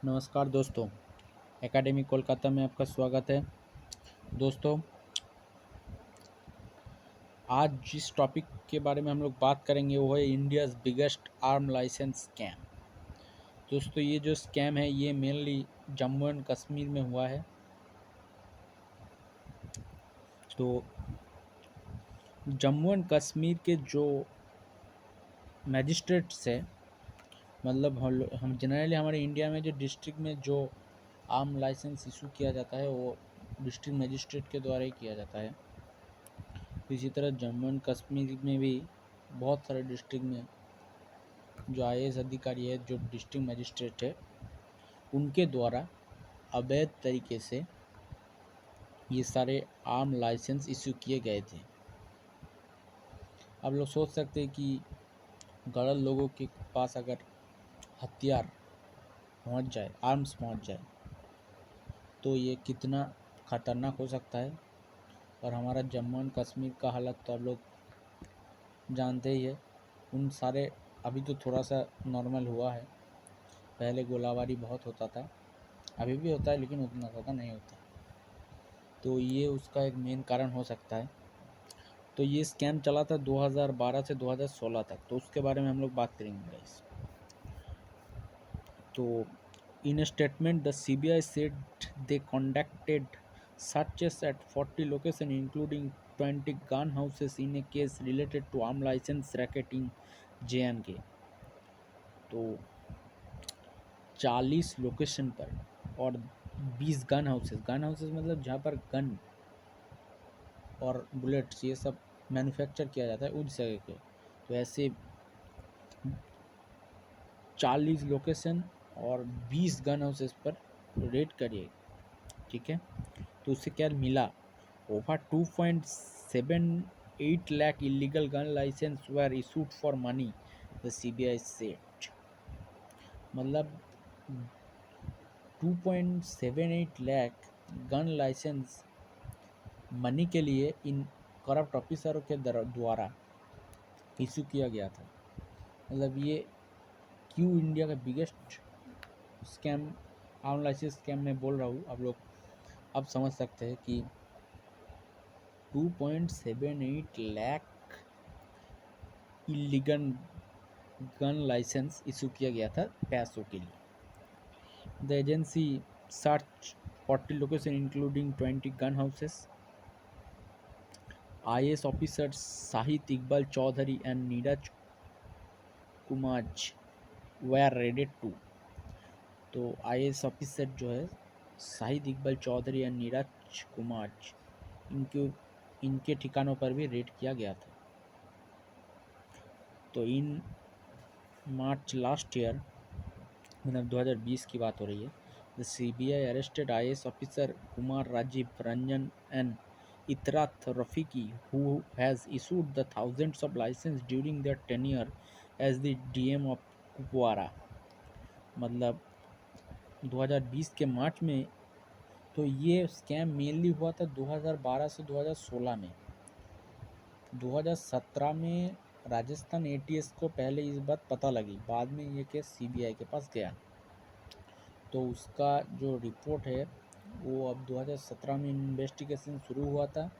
नमस्कार दोस्तों, एकेडमी कोलकाता में आपका स्वागत है। दोस्तों, आज जिस टॉपिक के बारे में हम लोग बात करेंगे वो है India's biggest arm licence scam. दोस्तों, ये जो स्कैम है ये मेनली जम्मू एंड कश्मीर में हुआ है। तो जम्मू एंड कश्मीर के जो मैजिस्ट्रेट्स है, मतलब हम जनरली हमारे इंडिया में जो डिस्ट्रिक्ट में जो आर्म लाइसेंस इशू किया जाता है वो डिस्ट्रिक्ट मैजिस्ट्रेट के द्वारा ही किया जाता है। इसी तरह जम्मू एंड कश्मीर में भी बहुत सारे डिस्ट्रिक्ट में जो आईएएस अधिकारी है, जो डिस्ट्रिक्ट मजिस्ट्रेट है, उनके द्वारा अवैध तरीके से ये सारे आर्म लाइसेंस इशू किए गए थे। आप लोग सोच सकते हैं कि गलत लोगों के पास अगर हथियार पहुंच जाए, आर्म्स पहुंच जाए, तो ये कितना खतरनाक हो सकता है। और हमारा जम्मू एंड कश्मीर का हालत तो आप लोग जानते ही है। उन सारे अभी तो थोड़ा सा नॉर्मल हुआ है, पहले गोलाबारी बहुत होता था, अभी भी होता है लेकिन उतना ज़्यादा नहीं होता। तो ये उसका एक मेन कारण हो सकता है। तो ये स्कैम चला था 2012 से 2016 तक, तो उसके बारे में हम लोग बात करेंगे गाइस। तो in statement the CBI said they conducted searches at 40 locations including 20 gun houses in a case related to arm license racket in J&K। तो 40 लोकेशन पर और 20 गन हाउसेस मतलब जहाँ पर गन और बुलेट्स ये सब मैन्युफैक्चर किया जाता है उस जगह के। तो ऐसे 40 लोकेशन और 20 गन हाउसेस पर रेड करिए, ठीक है। तो उससे क्या मिला, over 2.78 lakh illegal gun licence were issued for money, the CBI said. मतलब 2.78 लाख गन लाइसेंस मनी के लिए इन करप्ट ऑफिसरों के द्वारा इशू किया गया था। मतलब ये क्यों इंडिया का biggest scam, arm licence scam में बोल रहा हूँ, आप लोग अब समझ सकते हैं कि 2.78 lakh illegal gun licence issue किया गया था पैसों के लिए। The agency search 40 location including 20 gun houses. IAS officers Shahid Iqbal Chaudhry and Neeraj Kumar were raided too. तो आईएएस ऑफिसर जो है शाहिद इकबाल चौधरी एंड नीरज कुमार, इनके ठिकानों पर भी रेड किया गया था। तो इन मार्च लास्ट ईयर, मतलब 2020 की बात हो रही है, the CBI arrested IAS officer Kumar Rajiv Ranjan and Itrat Rafiqi who has issued the thousands of license during their tenure as the DM of Kupwara. मतलब 2020 के मार्च में। तो ये स्कैम मेनली हुआ था 2012 से 2016 में। 2017 में राजस्थान एटीएस को पहले इस बात पता लगी, बाद में ये केस सीबीआई के पास गया। तो उसका जो रिपोर्ट है वो अब 2017 में इन्वेस्टिगेशन शुरू हुआ था।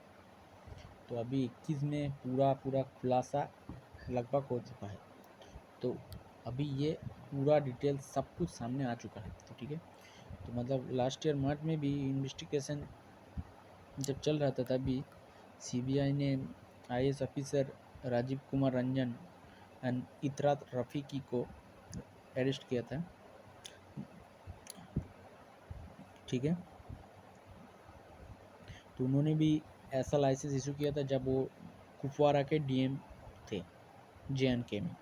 तो अभी 21 में पूरा खुलासा लगभग हो चुका है। तो अभी ये पूरा डिटेल सब कुछ सामने आ चुका है। तो ठीक है, तो मतलब लास्ट ईयर मार्च में भी इन्वेस्टिगेशन जब चल रहा था तभी सीबीआई ने IAS officer Rajiv Kumar Ranjan and Itrat Rafiqi को अरेस्ट किया था, ठीक है। तो उन्होंने भी ऐसा लाइसेंस इशू किया था जब वो कुपवारा के डीएम थे जेएनके में।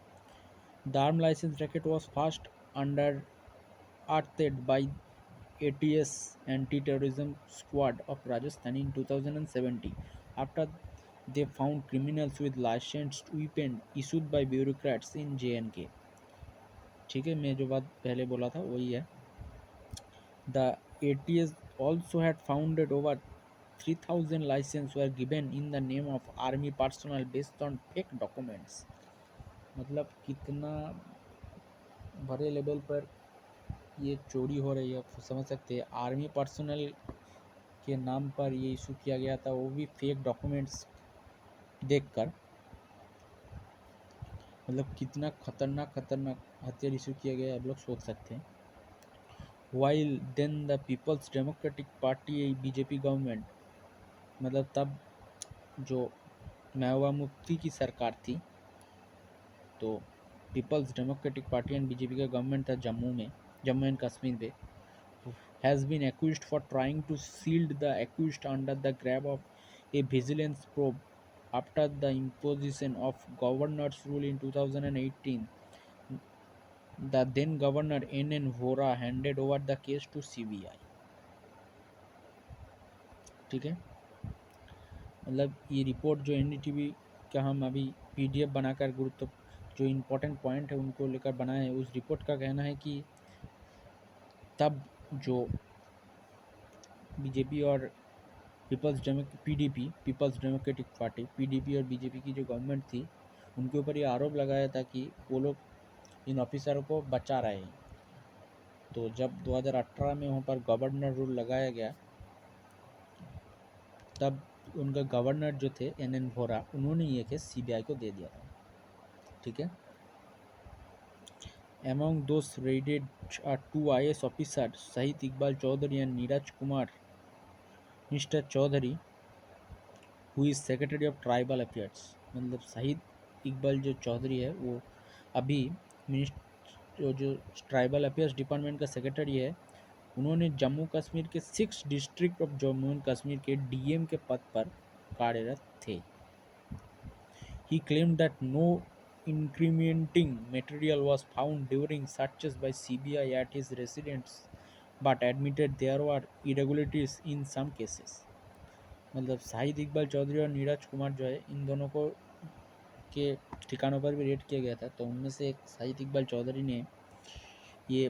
The arm licence racket was first under authored by ATS Anti-Terrorism Squad of Rajasthan in 2017 after they found criminals with licensed weapons issued by bureaucrats in JNK। ठीक है, मैं जो बात पहले बोला था वही है। The ATS also had found that over 3,000 licenses were given in the name of army personnel based on fake documents। मतलब कितना बड़े लेवल पर ये चोरी हो रही है, आप समझ सकते हैं। आर्मी पर्सनल के नाम पर ये इशू किया गया था, वो भी फेक डॉक्यूमेंट्स देखकर। मतलब कितना खतरनाक हथियार इशू किया गया है, आप लोग सोच सकते हैं। While then the Peoples Democratic Party BJP government, मतलब तब जो महबूबा मुफ्ती की सरकार थी, तो पीपल्स डेमोक्रेटिक पार्टी एंड बीजेपी का गवर्नमेंट था जम्मू एंड कश्मीर में, has been accused for trying to shield the accused under the grab of a vigilance probe after the imposition of governor's rule in 2018. The then governor N.N. Vora handed over the case to CBI. ठीक है, मतलब ये report जो NDTV का हम अभी PDF बनाकर गुरुत्व जो इम्पोर्टेंट पॉइंट है उनको लेकर बनाए हैं, उस रिपोर्ट का कहना है कि तब जो बीजेपी और पीपल्स डेमोक्रेटिक पार्टी PDP और बीजेपी की जो गवर्नमेंट थी, उनके ऊपर ये आरोप लगाया था कि वो लोग इन ऑफिसरों को बचा रहे हैं। तो जब 2018 में वहाँ पर गवर्नर रूल लगाया गया, तब उनका गवर्नर जो थे N.N. वोरा, उन्होंने ये केस CBI को दे दिया था। ठीक है, Among those raided are 2 IAS officers, Shahid Iqbal Chaudhary and Neeraj Kumar. Mr. Chaudhary, who is secretary of tribal affairs, मतलब शहीद इकबाल जो चौधरी है वो अभी जो ट्राइबल अफेयर्स डिपार्टमेंट का सेक्रेटरी है। उन्होंने जम्मू कश्मीर के 6 district of Jammu and Kashmir के DM के पद पर कार्यरत थे। He claimed that no incriminating material was found during searches by CBI at his residence, but admitted there were irregularities in some cases. मतलब शाहिद इकबाल चौधरी और नीरज कुमार जो है, इन दोनों को के ठिकानों पर भी रेड किया गया था। तो उनमें से एक शाहिद इकबाल चौधरी ने ये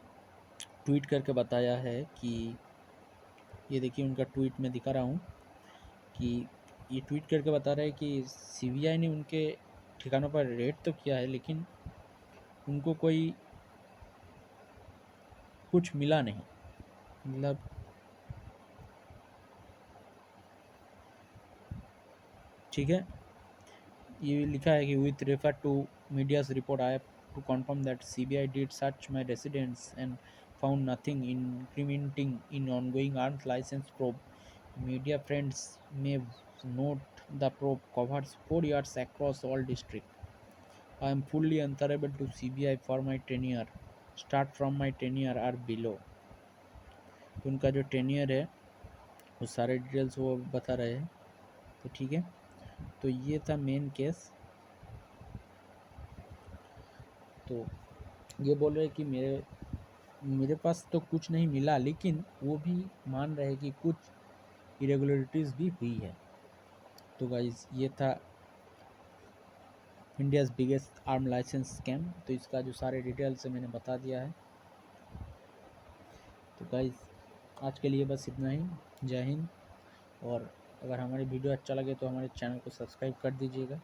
ट्वीट करके बताया है कि ये देखिए, उनका ट्वीट में दिखा रहा हूँ कि ये ट्वीट करके बता रहा है कि CBI ने उनके ठिकानों पर रेड तो किया है, लेकिन उनको कोई कुछ मिला नहीं। मतलब ठीक है, ये लिखा है कि with refer to media's report I have to confirm that CBI did search my residence and found nothing incriminating in ongoing arms license probe. Media friends may note the probe covers 4 years across all districts. I am fully answerable to CBI for my tenure. Start from my tenure or below. तो उनका जो टेनियर है वो सारे details वो बता रहे हैं। तो ठीक है, तो ये था मेन केस। तो ये बोल रहे कि मेरे पास तो कुछ नहीं मिला, लेकिन वो भी मान रहे कि कुछ इरेगुलरिटीज़ भी हुई है। तो गाइस, ये था India's biggest arm licence scam. तो इसका जो सारे डिटेल्स है मैंने बता दिया है। तो गाइस, आज के लिए बस इतना ही। जय हिंद। और अगर हमारी वीडियो अच्छा लगे तो हमारे चैनल को सब्सक्राइब कर दीजिएगा।